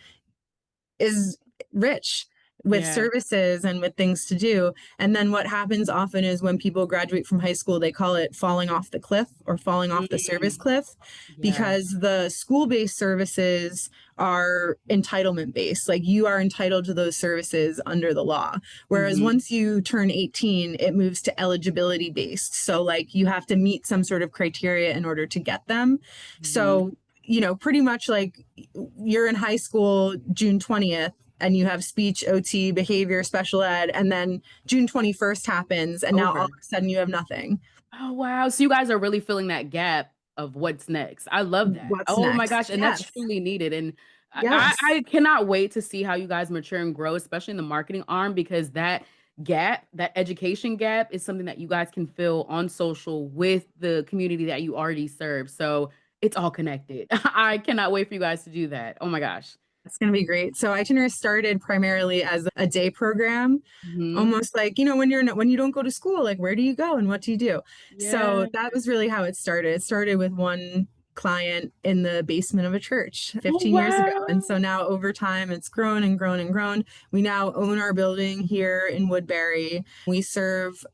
rich with Yeah. services and with things to do. And then what happens often is when people graduate from high school, they call it falling off the cliff or falling off the service Mm. cliff Yeah. because the school-based services are entitlement based. Like you are entitled to those services under the law. Whereas Mhm. once you turn 18, it moves to eligibility based. So like you have to meet some sort of criteria in order to get them. Mhm. So pretty much like you're in high school June 20th and you have speech, OT, behavior, special ed, and then June 21st happens and now all of Over. a sudden you have nothing. Oh, wow. So you guys are really filling that gap of what's next. I love that. What's Oh my next? gosh. And that's Yes. truly needed. And Yes. I cannot wait to see how you guys mature and grow, especially in the marketing arm, because that gap, that education gap is something that you guys can fill on social with the community that you already serve. So it's all connected. I cannot wait for you guys to do that. Oh my gosh. It's going to be great. So Itinerary started primarily as a day program, Hmm. almost like, when you don't go to school, like where do you go and what do you do? So Yeah. that was really how it started. It started with one client in the basement of a church Oh, 15 years ago. And so wow. now over time it's grown and grown and grown. We now own our building here in Woodbury. We serve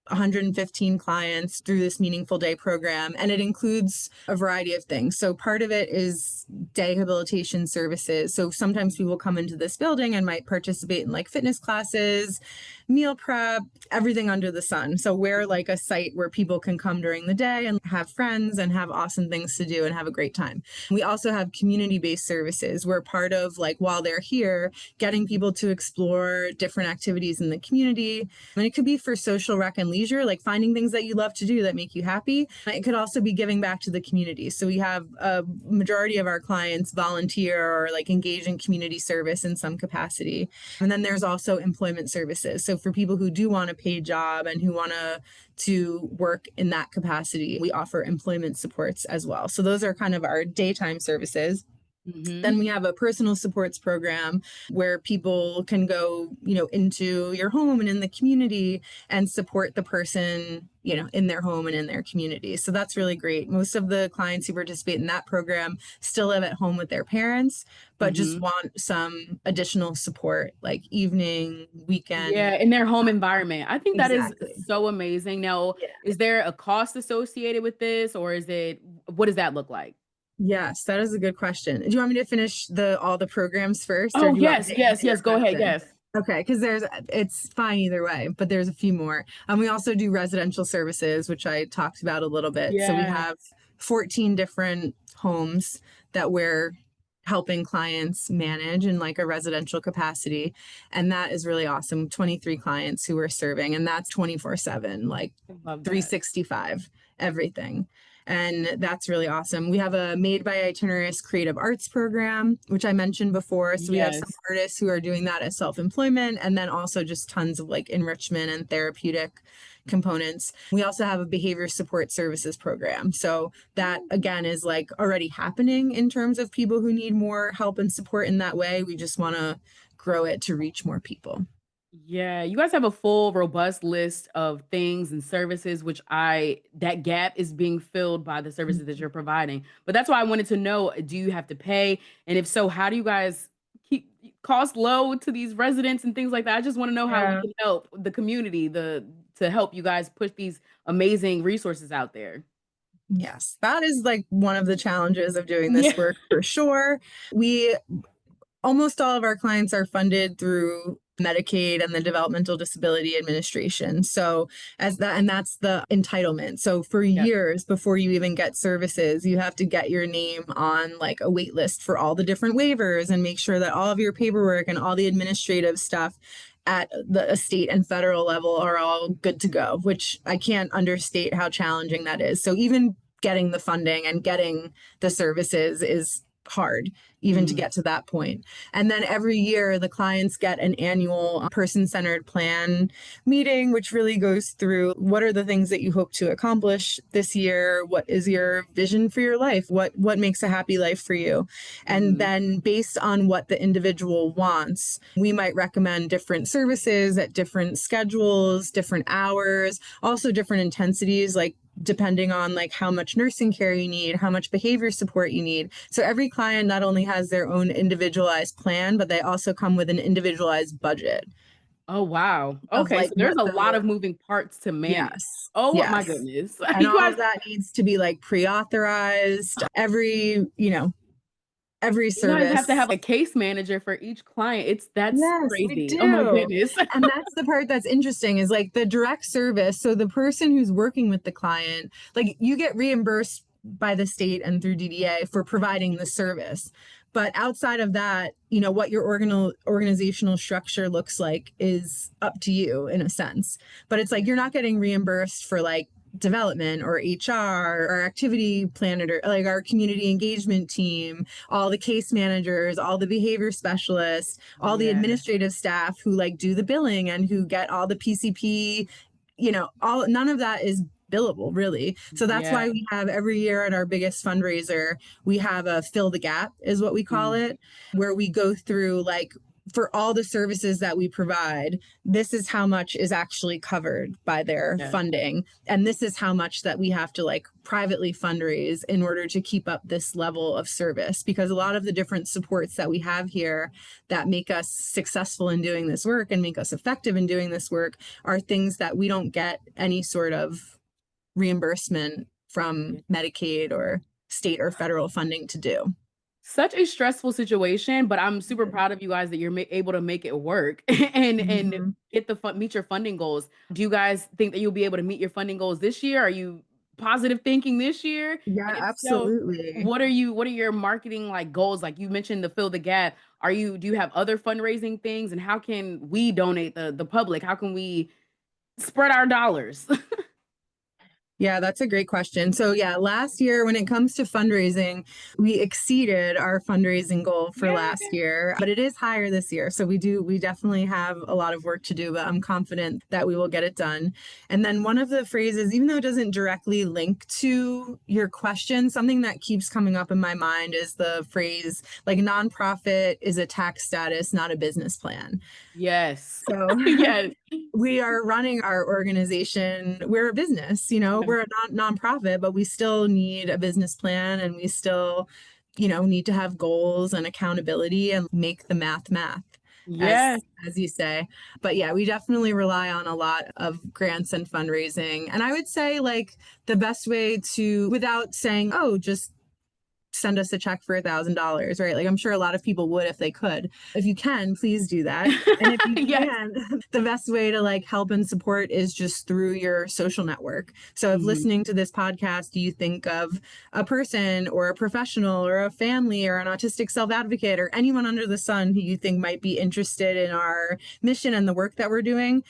115 clients through this meaningful day program, and it includes a variety of things. So part of it is day habilitation services. So sometimes people come into this building and might participate in like fitness classes, meal prep, everything under the sun. So we're like a site where people can come during the day and have friends and have awesome things to do and have a great time. We also have community-based services. We're part of like while they're here, getting people to explore different activities in the community. And it could be for social rec and leisure, like finding things that you love to do that make you happy. It could also be giving back to the community. So we have a majority of our clients volunteer or like engage in community service in some capacity. And then there's also employment services. So for people who do want a paid job and who want to work in that capacity, we offer employment supports as well. So those are kind of our daytime services. Hmm. Then we have a personal supports program where people can go, into your home and in the community and support the person, in their home and in their community. So that's really great. Most of the clients who participate in that program still live at home with their parents, but just Hmm. want some additional support like evening, Yeah, weekend. in their home environment. I think that is Exactly. so amazing. Now, Yeah. is there a cost associated with this, or what does that look like? Yes, that is a good question. Do you want me to finish the all the programs first, or Oh, do you want me yes, to yes, answer your yes. Go ahead. question? Yes. Okay, because it's fine either way, but there's a few more. We also do residential services, which I talked about a little bit. So we Yeah. have 14 different homes that we're helping clients manage in like a residential capacity. And that is really awesome. 23 clients who we're serving, and that's 24/7, like I love that. 365, everything. And that's really awesome. We have a Made by Itineris creative arts program, which I mentioned before. So we have some Yes. artists who are doing that as self-employment, and then also just tons of like enrichment and therapeutic components. We also have a behavior support services program. So that again is like already happening in terms of people who need more help and support in that way. We just want to grow it to reach more people. Yeah, you guys have a full, robust list of things and services, which that gap is being filled by the services that you're providing. But that's why I wanted to know, do you have to pay? And if so, how do you guys keep cost low to these residents and things like that? I just want to know how we Yeah. can help the community, to help you guys push these amazing resources out there. Yes, that is like one of the challenges of doing this Yeah. work for sure. We almost all of our clients are funded through Medicaid and the Developmental Disability Administration. So and that's the entitlement. So for Yep. years before you even get services, you have to get your name on like a wait list for all the different waivers and make sure that all of your paperwork and all the administrative stuff at the state and federal level are all good to go, which I can't understate how challenging that is. So even getting the funding and getting the services is hard even to Mm, get to that point. And then every year, the clients get an annual person centered plan meeting, which really goes through what are the things that you hope to accomplish this year? What is your vision for your life? What makes a happy life for you? And mhm. then, based on what the individual wants, we might recommend different services at different schedules, different hours, also different intensities, like depending on like how much nursing care you need, how much behavior support you need. So every client not only has their own individualized plan, but they also come with an individualized budget Oh, wow. of Okay, like so there's what a lot the of moving parts to manage. yes. Oh my Yes. goodness. And You all guys of that needs to be like pre-authorized. Every You guys have to service. have a case manager for each client. That's Yes, we crazy. Oh my do. goodness. And that's the part that's interesting is like the direct service. So the person who's working with the client, like you get reimbursed by the state and through DDA for providing the service. But outside of that, what your organizational structure looks like is up to you in a sense. But it's like you're not getting reimbursed for like development or HR or activity planner, like our community engagement team, all the case managers, all the behavior specialists, all the Yeah. administrative staff who like do the billing and who get all the PCP, all none of that is billable really. So that's Yeah. why we have every year at our biggest fundraiser, we have a fill the gap is what we call Mm, it, where we go through like for all the services that we provide, this is how much is actually covered by their yeah. funding. And this is how much that we have to like privately fundraise in order to keep up this level of service. Because a lot of the different supports that we have here that make us successful in doing this work and make us effective in doing this work are things that we don't get any sort of reimbursement from Yeah. Medicaid or state or federal funding to do. Such a stressful situation, but I'm super Mhm. proud of you guys that you're able to make it work and Mhm. get meet your funding goals. Do you guys think that you'll be able to meet your funding goals this year? Are you positive thinking this year? Yeah, And if so, absolutely. what are your marketing like goals? Like you mentioned the fill the gap. Do you have other fundraising things, and how can we donate the public? How can we spread our dollars? Yeah, that's a great question. So, yeah, last year, when it comes to fundraising, we exceeded our fundraising goal for Yeah. last year, but it is higher this year. So, we definitely have a lot of work to do, but I'm confident that we will get it done. And then, one of the phrases, even though it doesn't directly link to your question, something that keeps coming up in my mind is the phrase like nonprofit is a tax status, not a business plan. Yes. So, Yes. we are running our organization. We're a business, we're a nonprofit, but we still need a business plan and we still, need to have goals and accountability and make the math as Yeah. as you say. But yeah, we definitely rely on a lot of grants and fundraising. And I would say like the best way to without saying, oh, just send us a check for $1,000, right? Like I'm sure a lot of people would if they could. If you can, please do that. And if you Yes. can, the best way to like help and support is just through your social network. So if Mhm. listening to this podcast, you think of a person or a professional or a family or an autistic self-advocate or anyone under the sun who you think might be interested in our mission and the work that we're doing,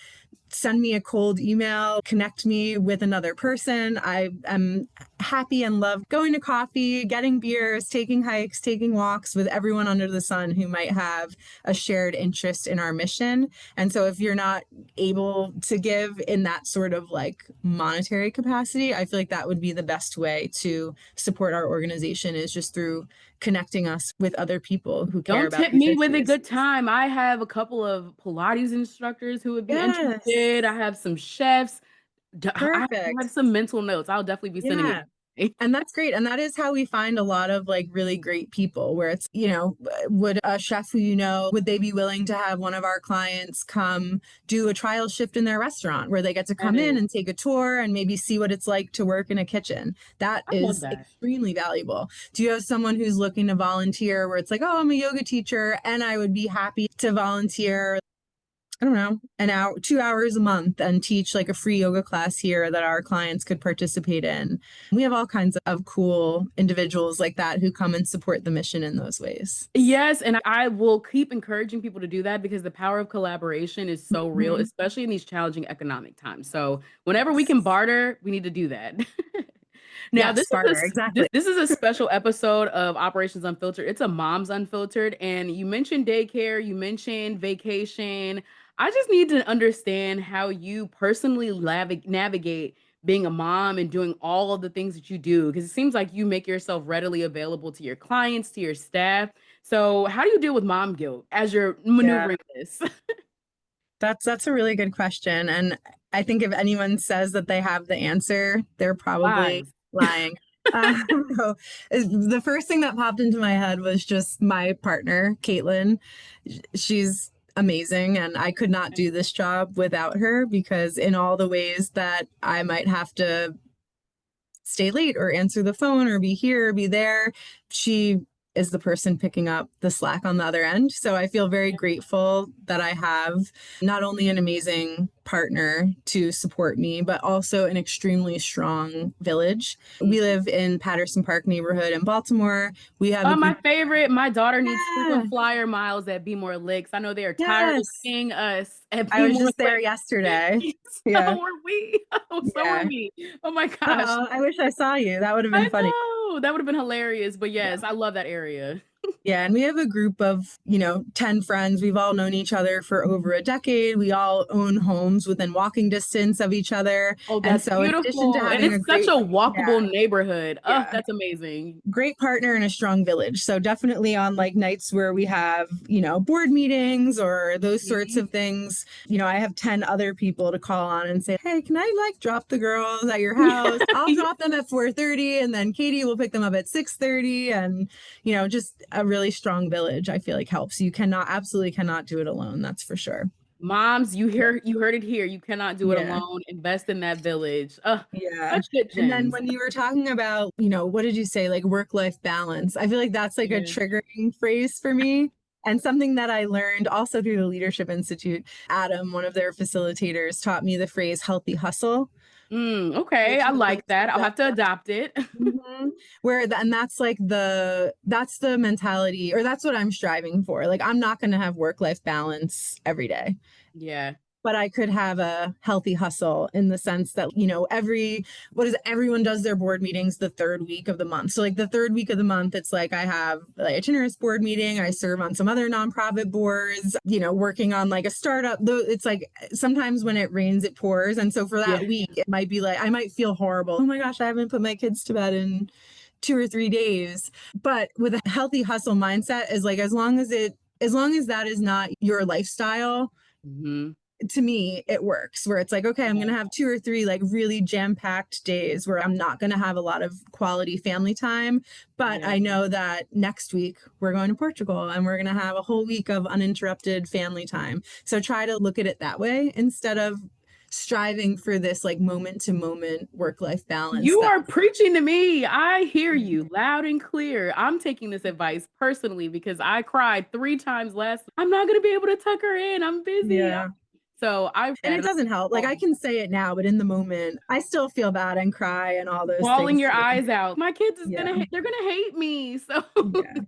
send me a cold email, connect me with another person. I am happy and love going to coffee, getting beers, taking hikes, taking walks with everyone under the sun who might have a shared interest in our mission. And so if you're not able to give in that sort of like monetary capacity, I feel like that would be the best way to support our organization, is just through connecting us with other people who care Don't about tip these me with a issues. good time. I have a couple of Pilates instructors who would be Yes, interested. I have some chefs. I have perfect. some mental notes. I'll definitely be sending Yeah. you. And that's great. And that is how we find a lot of like really great people, where it's, would a chef who would they be willing to have one of our clients come do a trial shift in their restaurant where they get to come in Yes, and take a tour and maybe see what it's like to work in a kitchen? That I love is that. extremely valuable. Do you have someone who's looking to volunteer where it's like, oh, I'm a yoga teacher and I would be happy to volunteer, I don't know, an hour, 2 hours a month and teach like a free yoga class here that our clients could participate in? We have all kinds of cool individuals like that who come and support the mission in those ways. Yes, and I will keep encouraging people to do that because the power of collaboration is so real, Mhm. especially in these challenging economic times. So whenever we Yes. can barter, we need to do that. Now, Yes, barter, exactly. this is a special episode of Operations Unfiltered. It's a Moms Unfiltered, and you mentioned daycare, you mentioned vacation. I just need to understand how you personally navigate being a mom and doing all of the things that you do, because it seems like you make yourself readily available to your clients, to your staff. So, how do you deal with mom guilt as you're Yeah, maneuvering this? that's a really good question. And I think if anyone says that they have the answer, they're probably Lies. lying. No, the first thing that popped into my head was just my partner, Caitlin. She's amazing, and I could not do this job without her, because in all the ways that I might have to stay late or answer the phone or be here or be there, she is the person picking up the slack on the other end. So I feel very grateful that I have not only an amazing partner to support me, but also an extremely strong village. We live in Patterson Park neighborhood in Baltimore. We have a Oh, my group. favorite. My daughter needs Yeah, frequent flyer miles at Be More Licks. I know they are tired of yes. seeing us at I Be was More just there Licks. yesterday. So Yeah. are we. Oh, so are Yeah. we. Oh my gosh. Oh, I wish I saw you. That would have been I funny. know. That would have been hilarious. But Yeah. yes, I love that area. Yeah, and we have a group of, 10 friends. We've all known each other for over a decade. We all own homes within walking distance of each other. Oh, And that's so, in addition to beautiful. And having a it's such a great, yeah, walkable neighborhood. Oh, yeah, that's amazing. great partner and a strong village. So, definitely on like nights where we have, board meetings or those sorts Mhm. of things, I have 10 other people to call on and say, hey, can I like drop the girls at your house? I'll Yeah. drop them at 4:30 and then Katie will pick them up at 6:30. And just a really strong village, I feel like helps. You absolutely cannot do it alone. That's for sure. Moms, Yeah. you heard it here. You cannot do it Yeah. alone. Invest in that village. Yeah. Such good And then gems. when you were talking about, what did you say? Like work-life balance. I feel like that's like a Yeah. triggering phrase for me. And something that I learned also through the Leadership Institute. Adam, one of their facilitators, taught me the phrase healthy hustle, Okay, which I means like that. I'll that have to adopt it. and that's like that's the mentality, or that's what I'm striving for. Like I'm not going to have work-life balance every day, Yeah. but I could have a healthy hustle in the sense that, everyone does their board meetings the third week of the month. So like the third week of the month, it's like I have like Itineris board meeting. I serve on some other nonprofit boards, working on like a startup. Though it's like sometimes when it rains, it pours. And so for Yeah. that week, it might be like I might feel horrible. Oh my gosh, I haven't put my kids to bed in 2 or 3 days. But with a healthy hustle mindset is like as long as that is not your lifestyle, Mhm. to me it works, where it's like, okay, I'm going to have 2 or 3 like really jam-packed days where I'm not going to have a lot of quality family time, but Yeah. I know that next week we're going to Portugal and we're going to have a whole week of uninterrupted family time. So try to look at it that way instead of striving for this like moment to moment work-life balance You that are preaching to me. I hear you loud and clear. I'm taking this advice personally because I cried 3 times last. I'm not going to be able to tuck her in. I'm busy. yeah. So I And read it and doesn't help. Like I I'm can say it now, but in the moment, I still feel bad and cry and all those bawling things your too. eyes out. My kids is Yeah. gonna they're gonna hate me. So Yeah.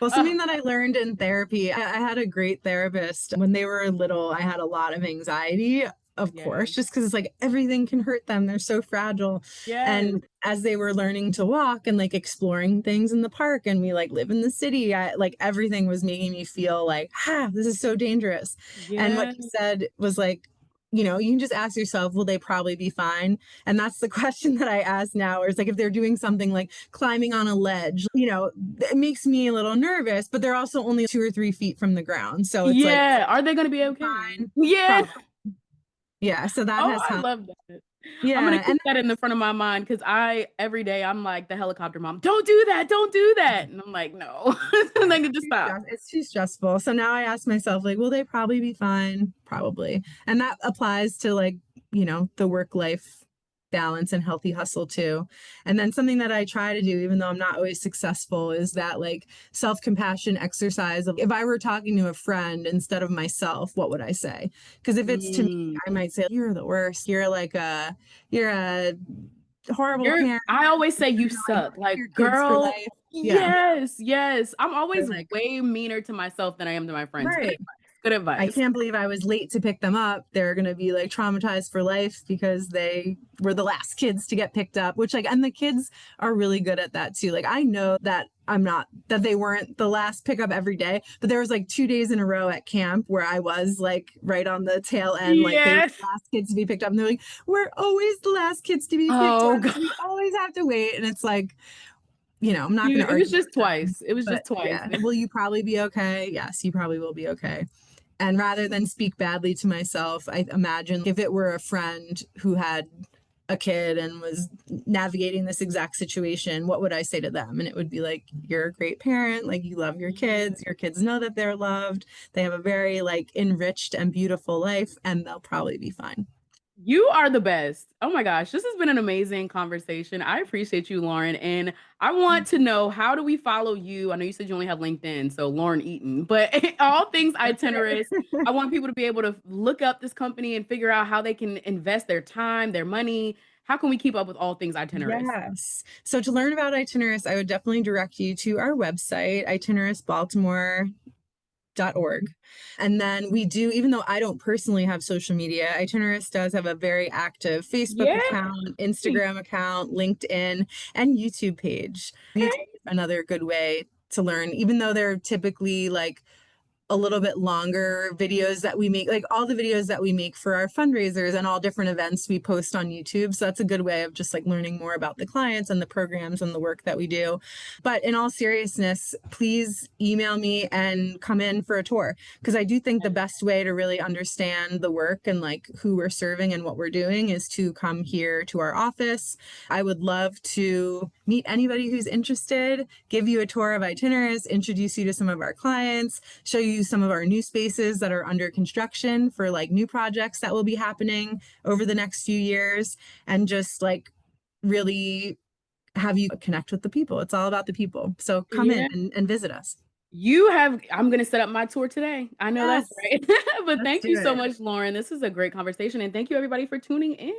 Well, uh, something that I learned in therapy, I had a great therapist. When they were little, I had a lot of anxiety. of Yeah. course, just because it's like everything can hurt them. They're so fragile. Yes. And as they were learning to walk and like exploring things in the park, and we like live in the city, like everything was making me feel like, this is so dangerous. And what Yeah. you said was like, you can just ask yourself, will they probably be fine? And that's the question that I ask now, is like if they're doing something like climbing on a ledge, it makes me a little nervous, but they're also only 2 or 3 feet from the ground. So it's like, Yeah. Are they going to be okay? fine. Yeah. Probably. Yeah. So that Oh, has I helped. love that. I'm gonna Yeah. keep that in the front of my mind because every day I'm like the helicopter mom. Don't do that. Don't do that. And I'm like, no. And I can just stop. It's too stressful. So now I ask myself, like, will they probably be fine? Probably. And that applies to like, the work life balance and healthy hustle too. And then something that I try to do, even though I'm not always successful, is that like self-compassion exercise of if I were talking to a friend instead of myself, what would I say? Because if it's to me, Mm. I might say, you're the worst. You're a horrible parent. I always say you You know, I suck. bully Like, your kids for girl, life. Yeah. yes, yes. I'm Or always like, way meaner to myself than I am to my friends. Good right. advice. Good I advice. can't believe I was late to pick them up. They're going to be like traumatized for life because they were the last kids to get picked up, which like, and the kids are really good at that too. Like, I know that that they weren't the last pickup every day, but there was like 2 days in a row at camp where I was like right on the tail end, like they were Yes. the last kids to be picked up. And they're like, we're always the last kids to be picked Oh, up. God. So we always have to wait. And it's like, I'm not going to It was argue just with them, twice. It was but just twice. yeah, will you probably be okay? Yes, you probably will be okay. And rather than speak badly to myself, I imagine if it were a friend who had a kid and was navigating this exact situation, what would I say to them? And it would be like, you're a great parent, like you love your kids know that they're loved, they have a very like enriched and beautiful life, and they'll probably be fine. You are the best. Oh my gosh, this has been an amazing conversation. I appreciate you, Lauren. And I want to know, how do we follow you? I know you said you only have LinkedIn, so Lauren Eaton, but all things That's Itineris. it. I want people to be able to look up this company and figure out how they can invest their time, their money. How can we keep up with all things Itineris? Yes. So to learn about Itineris, I would definitely direct you to our website, itinerisbaltimore.org. And then we do, even though I don't personally have social media, Itineris does have a very active Facebook Yeah. account, Instagram account, LinkedIn, and YouTube page. YouTube Okay. is another good way to learn, even though they're typically like a little bit longer videos that we make, like all the videos that we make for our fundraisers and all different events we post on YouTube. So that's a good way of just like learning more about the clients and the programs and the work that we do. But in all seriousness, please email me and come in for a tour, because I do think the best way to really understand the work and like who we're serving and what we're doing is to come here to our office. I would love to meet anybody who's interested, give you a tour of Itineris, introduce you to some of our clients, show you some of our new spaces that are under construction for like new projects that will be happening over the next few years, and just like really have you connect with the people. It's all about the people. So come in Yeah. and visit us. I'm going to set up my tour today. I know that's Yes, right. But let's thank do you so it. much, Lauren. This is a great conversation. And thank you, everybody, for tuning in.